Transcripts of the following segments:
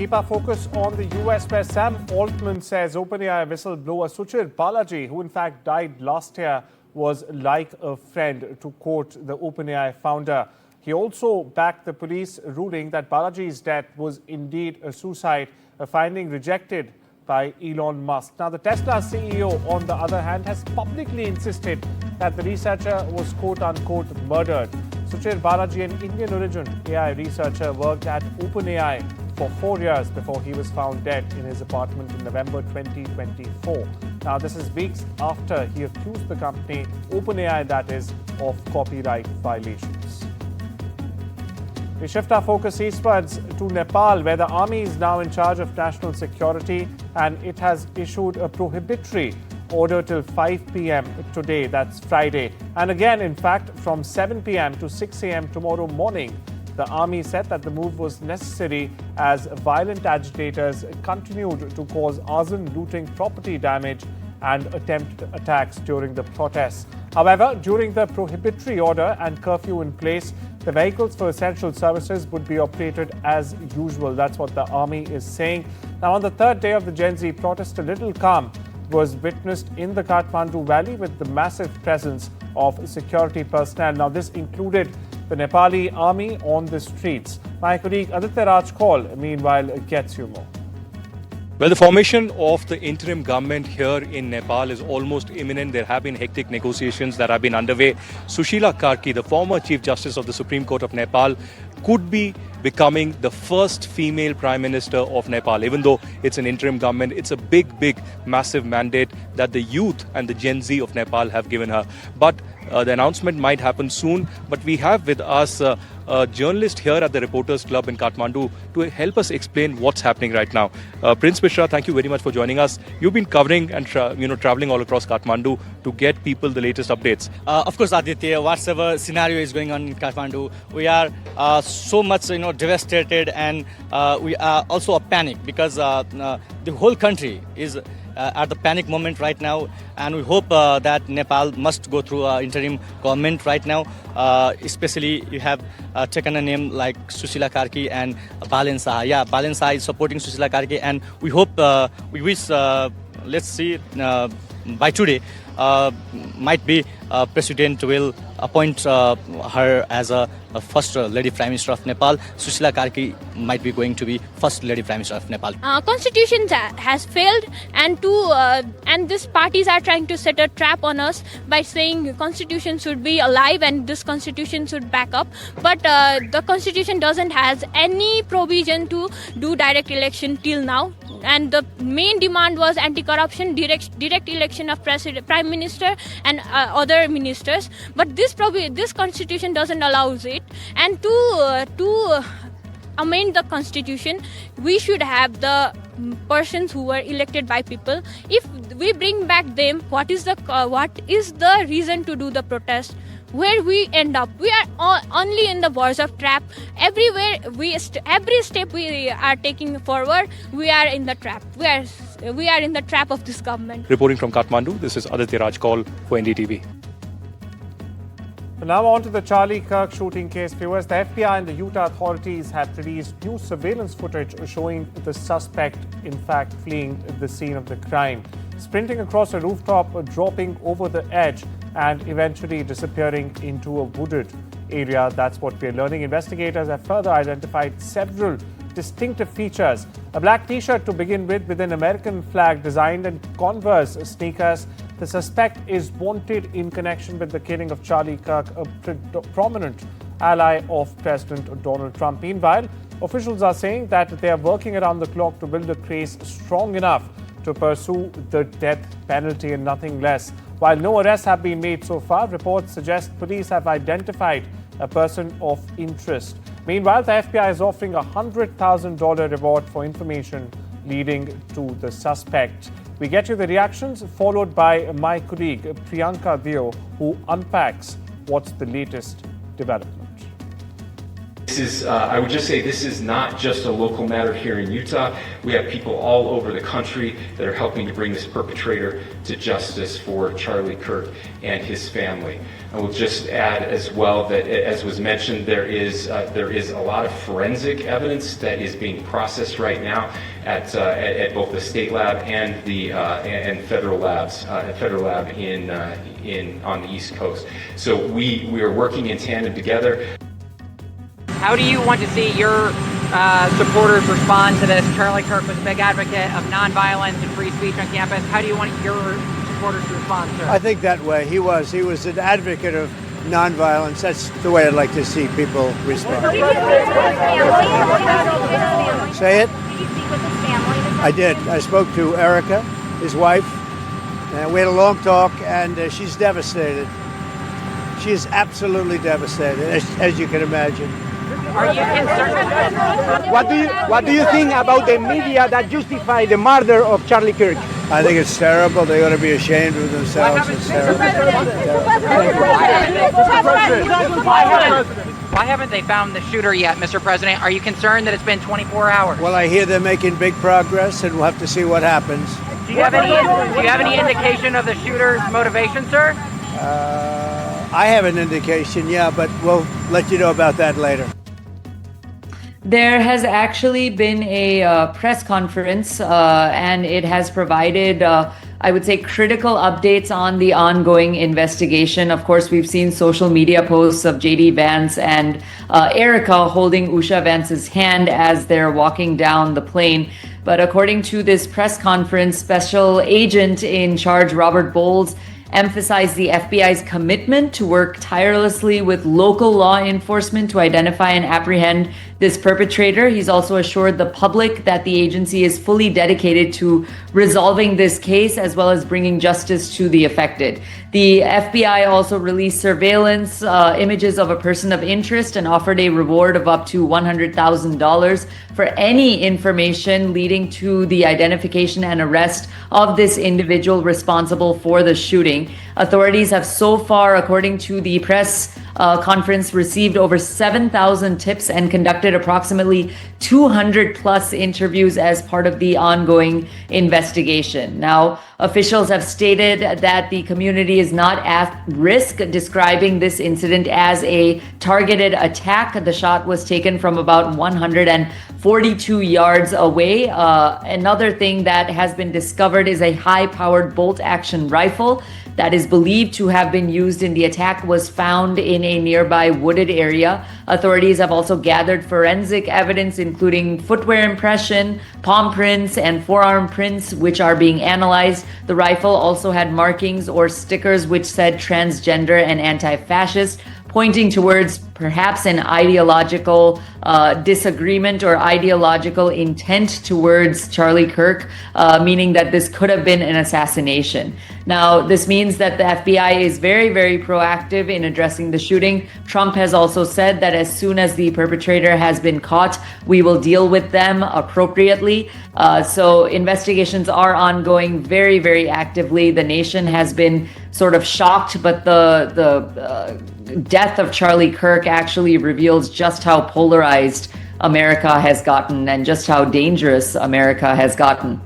Keep our focus on the US, where Sam Altman says OpenAI whistleblower Suchir Balaji, who in fact died last year, was like a friend, to quote the OpenAI founder. He also backed the police ruling that Balaji's death was indeed a suicide, a finding rejected by Elon Musk. Now, the Tesla CEO, on the other hand, has publicly insisted that the researcher was quote-unquote murdered. Suchir Balaji, an Indian origin AI researcher, worked at OpenAI for 4 years before he was found dead in his apartment in November 2024. Now, this is weeks after he accused the company, OpenAI that is, of copyright violations. We shift our focus eastwards to Nepal, where the army is now in charge of national security, and it has issued a prohibitory order till 5 p.m. today, that's Friday. And again, in fact, from 7 p.m. to 6 a.m. tomorrow morning. The army said that the move was necessary as violent agitators continued to cause arson, looting, property damage and attempted attacks during the protests. However, during the prohibitory order and curfew in place, the vehicles for essential services would be operated as usual. That's what the army is saying. Now, on the third day of the Gen Z protest, a little calm was witnessed in the Kathmandu Valley with the massive presence of security personnel. Now, this included the Nepali army on the streets. My colleague Aditya Raj Kaul, meanwhile, gets you more. Well, the formation of the interim government here in Nepal is almost imminent. There have been hectic negotiations that have been underway. Sushila Karki, the former Chief Justice of the Supreme Court of Nepal, could be becoming the first female Prime Minister of Nepal. Even though it's an interim government, it's a big, massive mandate that the youth and the Gen Z of Nepal have given her. But the announcement might happen soon. But we have with us a journalist here at the Reporters Club in Kathmandu to help us explain what's happening right now. Prince Mishra, thank you very much for joining us. You've been covering and traveling all across Kathmandu to get people the latest updates. Of course, Aditya, whatever scenario is going on in Kathmandu, we are so much devastated, and we are also a panic because the whole country is at the panic moment right now, and we hope that Nepal must go through interim government right now. Especially you have taken a name like Sushila Karki and Balen Saha. Yeah, Balen Saha is supporting Sushila Karki, and we hope, we wish, let's see, by today, might be President will appoint her as a first Lady Prime Minister of Nepal. Sushila Karki might be going to be first Lady Prime Minister of Nepal. Constitution has failed, and these parties are trying to set a trap on us by saying Constitution should be alive and this Constitution should back up. But the Constitution doesn't has any provision to do direct election till now. And the main demand was anti-corruption, direct election of Prime Minister and other ministers. But this Constitution doesn't allow it. And to amend the Constitution, we should have the persons who were elected by people. If we bring back them, what is the reason to do the protest? Where we end up, we are only in the verge of trap. Everywhere every step we are taking forward, we are in the trap. We are in the trap of this government. Reporting from Kathmandu, this is Aditya Raj Kaul for NDTV. Now on to the Charlie Kirk shooting case, viewers. The FBI and the Utah authorities have released new surveillance footage showing the suspect, in fact, fleeing the scene of the crime, sprinting across a rooftop, dropping over the edge, and eventually disappearing into a wooded area. That's what we're learning. Investigators have further identified several distinctive features. A black T-shirt to begin with an American flag designed, and Converse sneakers. The suspect is wanted in connection with the killing of Charlie Kirk, a prominent ally of President Donald Trump. Meanwhile, officials are saying that they are working around the clock to build a case strong enough to pursue the death penalty and nothing less. While no arrests have been made so far, reports suggest police have identified a person of interest. Meanwhile, the FBI is offering a $100,000 reward for information leading to the suspect. We get you the reactions, followed by my colleague Priyanka Deo, who unpacks what's the latest development. This is, I would just say, this is not just a local matter here in Utah. We have people all over the country that are helping to bring this perpetrator to justice for Charlie Kirk and his family. I will just add as well that, as was mentioned, there is a lot of forensic evidence that is being processed right now at both the state lab and the and federal labs, federal lab on the East Coast. So we are working in tandem together. How do you want to see your supporters respond to this? Charlie Kirk was a big advocate of nonviolence and free speech on campus. How do you want your supporters to respond to it? I think that way. He was an advocate of nonviolence. That's the way I'd like to see people respond. Say it? Did you speak with his family? I did. I spoke to Erica, his wife, and we had a long talk, and she's devastated. She is absolutely devastated, as you can imagine. Are you concerned? What do you think about the media that justify the murder of Charlie Kirk? I think it's terrible. They ought to be ashamed of themselves. It's terrible. Why haven't they found the shooter yet, Mr. President? Are you concerned that it's been 24 hours? Well, I hear they're making big progress, and we'll have to see what happens. Do you have any indication of the shooter's motivation, sir? I have an indication, yeah, but we'll let you know about that later. There has actually been a press conference, and it has provided, I would say, critical updates on the ongoing investigation. Of course, we've seen social media posts of JD Vance and Erica holding Usha Vance's hand as they're walking down the plane. But according to this press conference, Special Agent in Charge Robert Bowles emphasized the FBI's commitment to work tirelessly with local law enforcement to identify and apprehend this perpetrator. He's also assured the public that the agency is fully dedicated to resolving this case as well as bringing justice to the affected. The FBI also released surveillance images of a person of interest and offered a reward of up to $100,000 for any information leading to the identification and arrest of this individual responsible for the shooting. Authorities have so far, according to the press conference, received over 7,000 tips and conducted approximately 200 plus interviews as part of the ongoing investigation. Now, officials have stated that the community is not at risk, describing this incident as a targeted attack. The shot was taken from about 142 yards away. Another thing that has been discovered is a high-powered bolt-action rifle that is believed to have been used in the attack was found in a nearby wooded area. Authorities have also gathered forensic evidence, including footwear impression, palm prints, and forearm prints, which are being analyzed. The rifle also had markings or stickers which said transgender and anti-fascist, pointing towards perhaps an ideological disagreement or ideological intent towards Charlie Kirk, meaning that this could have been an assassination. Now, this means that the FBI is very, very proactive in addressing the shooting. Trump has also said that as soon as the perpetrator has been caught, we will deal with them appropriately. So investigations are ongoing very, very actively. The nation has been sort of shocked, but the death of Charlie Kirk actually reveals just how polarized America has gotten and just how dangerous America has gotten.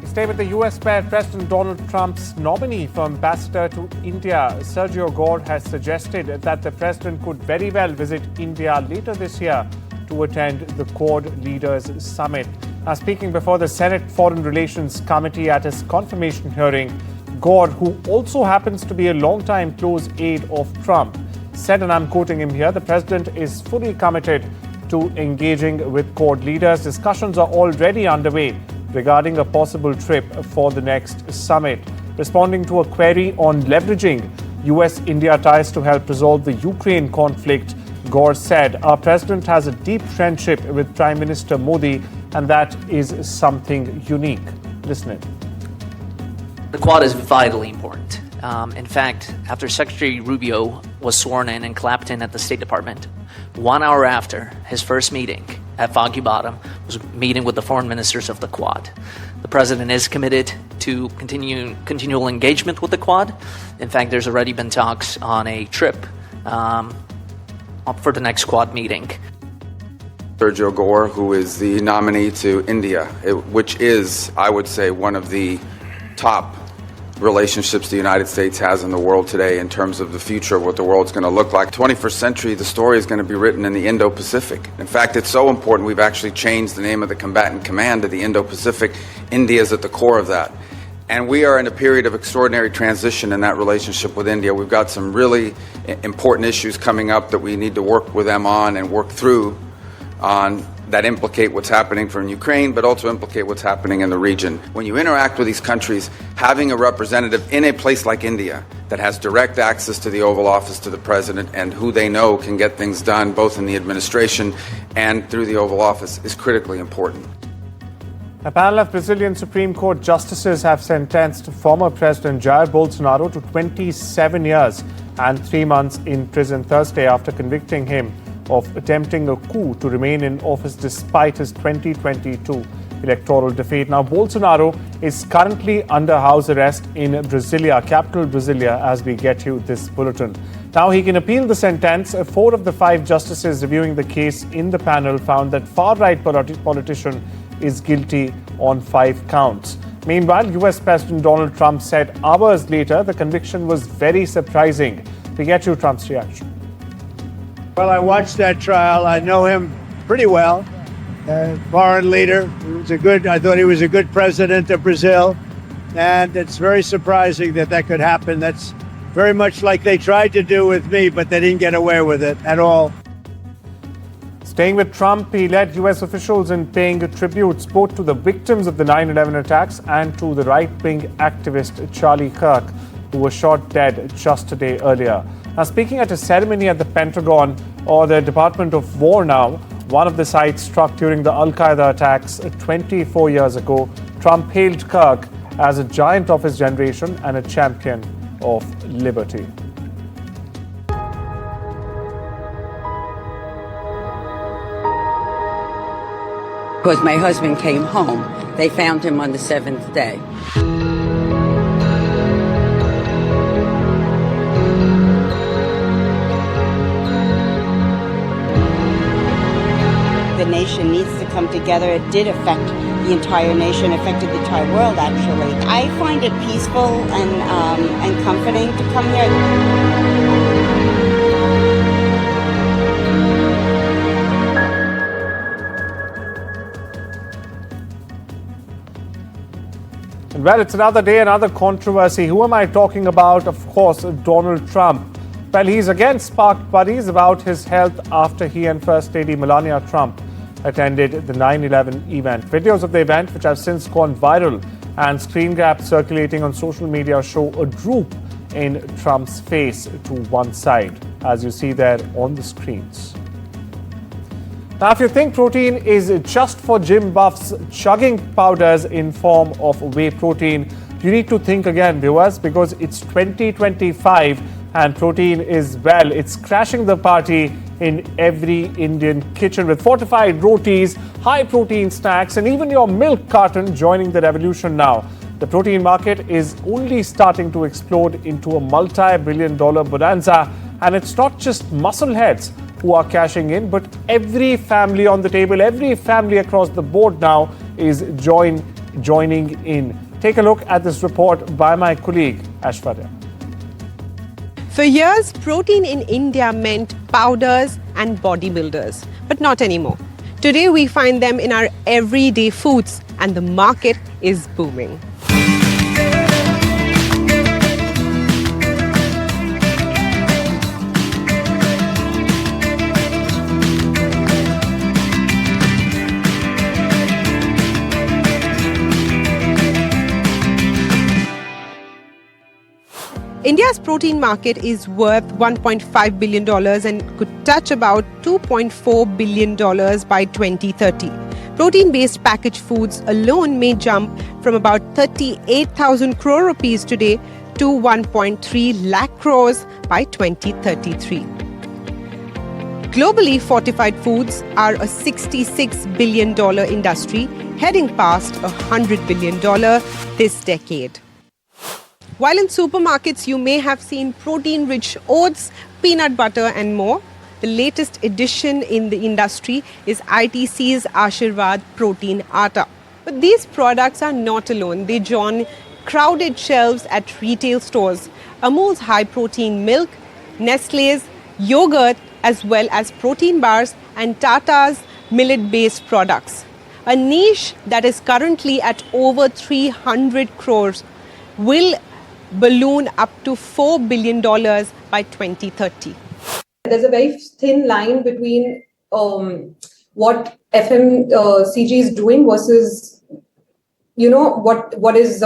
Stay with the US where President Donald Trump's nominee for ambassador to India, Sergio Gore, has suggested that the president could very well visit India later this year to attend the Quad Leaders Summit. Now, speaking before the Senate Foreign Relations Committee at his confirmation hearing, Gore, who also happens to be a longtime close aide of Trump, said, and I'm quoting him here, the president is fully committed to engaging with Quad leaders. Discussions are already underway regarding a possible trip for the next summit. Responding to a query on leveraging US-India ties to help resolve the Ukraine conflict, Gore said, our president has a deep friendship with Prime Minister Modi, and that is something unique. Listen in. The Quad is vitally important. In fact, after Secretary Rubio was sworn in and clapped in at the State Department, 1 hour after his first meeting at Foggy Bottom was meeting with the foreign ministers of the Quad. The president is committed to continual engagement with the Quad. In fact, there's already been talks on a trip for the next Quad meeting. Sergio Gore, who is the nominee to India, which is, I would say, one of the top relationships the United States has in the world today in terms of the future of what the world's going to look like. 21st century, the story is going to be written in the Indo-Pacific. In fact, it's so important we've actually changed the name of the combatant command to the Indo-Pacific. India is at the core of that. And we are in a period of extraordinary transition in that relationship with India. We've got some really important issues coming up that we need to work with them on and work through on that implicate what's happening from Ukraine, but also implicate what's happening in the region. When you interact with these countries, having a representative in a place like India that has direct access to the Oval Office, to the President, and who they know can get things done both in the administration and through the Oval Office is critically important. A panel of Brazilian Supreme Court justices have sentenced former President Jair Bolsonaro to 27 years and 3 months in prison Thursday after convicting him of attempting a coup to remain in office despite his 2022 electoral defeat. Now, Bolsonaro is currently under house arrest in Brasilia, capital Brasilia, as we get you this bulletin. Now, he can appeal the sentence. 4 of the 5 justices reviewing the case in the panel found that far-right politician is guilty on 5 counts. Meanwhile, US President Donald Trump said hours later the conviction was very surprising. We get you Trump's reaction. Well, I watched that trial. I know him pretty well. Foreign leader. I thought he was a good president of Brazil. And it's very surprising that could happen. That's very much like they tried to do with me, but they didn't get away with it at all. Staying with Trump, he led US officials in paying tributes both to the victims of the 9/11 attacks and to the right-wing activist Charlie Kirk, who was shot dead just a day earlier. Now, speaking at a ceremony at the Pentagon or the Department of War now, one of the sites struck during the Al-Qaeda attacks 24 years ago, Trump hailed Kirk as a giant of his generation and a champion of liberty. Because my husband came home, they found him on the 7th day. The nation needs to come together. It did affect the entire nation, affected the entire world, actually. I find it peaceful and comforting to come here. Well, it's another day, another controversy. Who am I talking about? Of course, Donald Trump. Well, he's again sparked worries about his health after he and First Lady Melania Trump attended the 9/11 event. Videos of the event, which have since gone viral and screen grabs circulating on social media, show a droop in Trump's face to one side, as you see there on the screens. Now, if you think protein is just for gym buffs chugging powders in form of whey protein, you need to think again, viewers, because it's 2025 and protein is, well, it's crashing the party in every Indian kitchen with fortified rotis, high protein snacks, and even your milk carton joining the revolution now. The protein market is only starting to explode into a multi-billion-dollar bonanza, and it's not just muscle heads who are cashing in, but every family on the table, every family across the board now is joining in. Take a look at this report by my colleague Ashwarya. For years, protein in India meant powders and bodybuilders, but not anymore. Today, we find them in our everyday foods, and the market is booming. India's protein market is worth $1.5 billion and could touch about $2.4 billion by 2030. Protein-based packaged foods alone may jump from about 38,000 crore rupees today to 1.3 lakh crores by 2033. Globally, fortified foods are a $66 billion industry, heading past $100 billion this decade. While in supermarkets you may have seen protein-rich oats, peanut butter and more, The latest addition in the industry is ITC's Ashirvad Protein Atta. But these products are not alone. They join crowded shelves at retail stores. Amul's high-protein milk, Nestlé's yogurt, as well as protein bars and Tata's millet-based products. A niche that is currently at over 300 crores will balloon up to $4 billion by 2030. There's a very thin line between what FMCG is doing versus, what is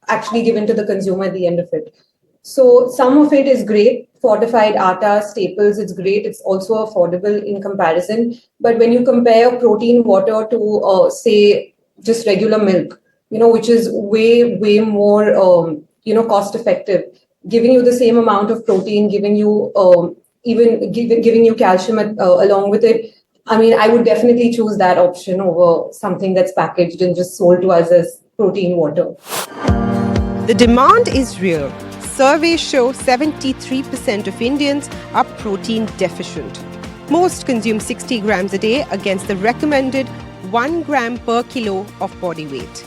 actually given to the consumer at the end of it. So some of it is great. Fortified atta, staples, it's great. It's also affordable in comparison. But when you compare protein water to, say, just regular milk, which is way more, cost effective, giving you the same amount of protein, giving you giving you calcium along with it. I mean, I would definitely choose that option over something that's packaged and just sold to us as protein water. The demand is real. Surveys show 73% of Indians are protein deficient. Most consume 60 grams a day against the recommended 1 gram per kilo of body weight.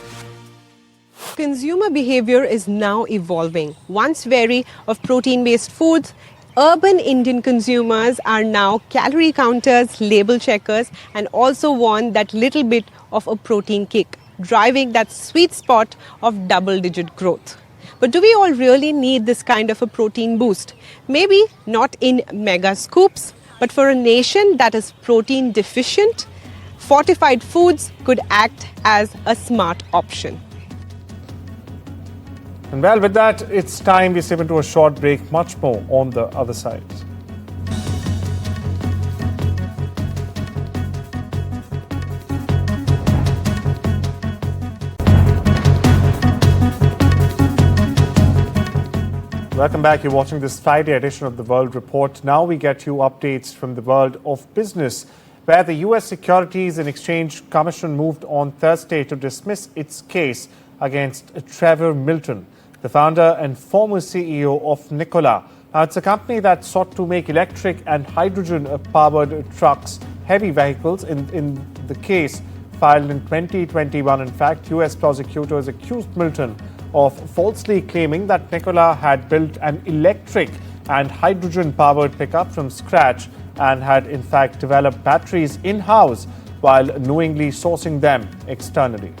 Consumer behavior is now evolving. Once wary of protein-based foods, urban Indian consumers are now calorie counters, label checkers, and also want that little bit of a protein kick, driving that sweet spot of double-digit growth. But do we all really need this kind of a protein boost? Maybe not in mega scoops, but for a nation that is protein deficient, fortified foods could act as a smart option. And well, with that, it's time we step into a short break. Much more on the other side. Welcome back. You're watching this Friday edition of the World Report. Now we get you updates from the world of business, where the U.S. Securities and Exchange Commission moved on Thursday to dismiss its case against Trevor Milton, the founder and former CEO of Nikola. Now, it's a company that sought to make electric and hydrogen-powered trucks, heavy vehicles. In the case filed in 2021, in fact, U.S. prosecutors accused Milton of falsely claiming that Nikola had built an electric and hydrogen-powered pickup from scratch and had in fact developed batteries in-house while knowingly sourcing them externally.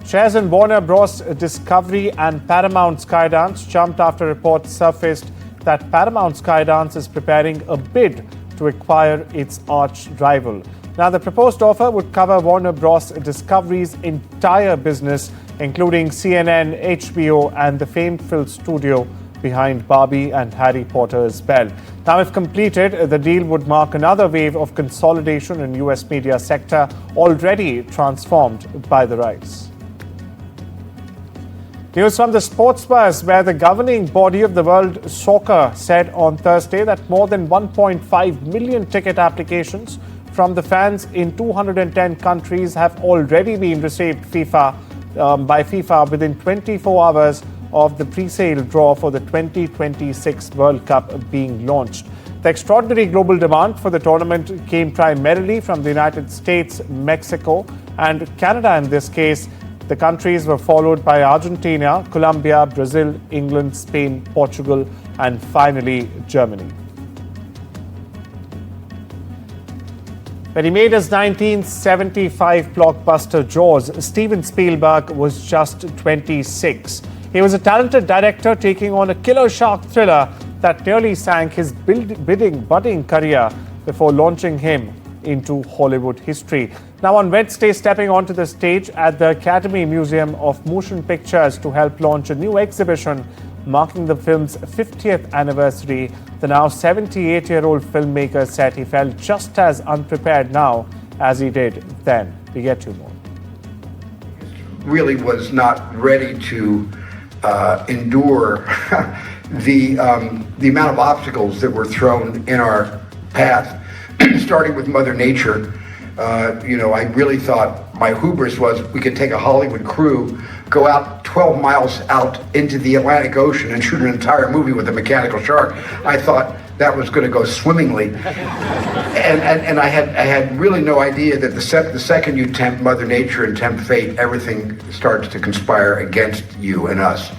Shares in Warner Bros. Discovery and Paramount Skydance jumped after reports surfaced that Paramount Skydance is preparing a bid to acquire its arch rival. Now, the proposed offer would cover Warner Bros. Discovery's entire business, including CNN, HBO, and the famed film studio behind Barbie and Harry Potter's Belle. Now, if completed, the deal would mark another wave of consolidation in U.S. media sector, already transformed by the rise. News from the sports buzz, where the governing body of the World Soccer said on Thursday that more than 1.5 million ticket applications from the fans in 210 countries have already been received by FIFA within 24 hours of the pre-sale draw for the 2026 World Cup being launched. The extraordinary global demand for the tournament came primarily from the United States, Mexico, and Canada in this case. The countries were followed by Argentina, Colombia, Brazil, England, Spain, Portugal, and finally Germany. When he made his 1975 blockbuster Jaws, Steven Spielberg was just 26. He was a talented director taking on a killer shark thriller that nearly sank his budding career before launching him into Hollywood history. Now, on Wednesday, stepping onto the stage at the Academy Museum of Motion Pictures to help launch a new exhibition marking the film's 50th anniversary, the now 78-year-old filmmaker said he felt just as unprepared now as he did then. We get to more. Really was not ready to endure the amount of obstacles that were thrown in our path, starting with Mother Nature, I really thought my hubris was we could take a Hollywood crew, go out 12 miles out into the Atlantic Ocean and shoot an entire movie with a mechanical shark. I thought that was going to go swimmingly. And I had really no idea that the second you tempt Mother Nature and tempt fate, everything starts to conspire against you and us.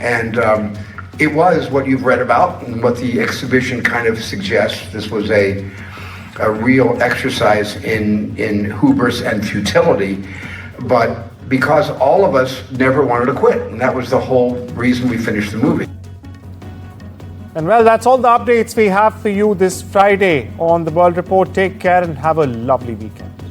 And it was what you've read about and what the exhibition kind of suggests. This was a real exercise in hubris and futility, but because all of us never wanted to quit, and that was the whole reason we finished the movie. And well, that's all the updates we have for you this Friday on The World Report. Take care and have a lovely weekend.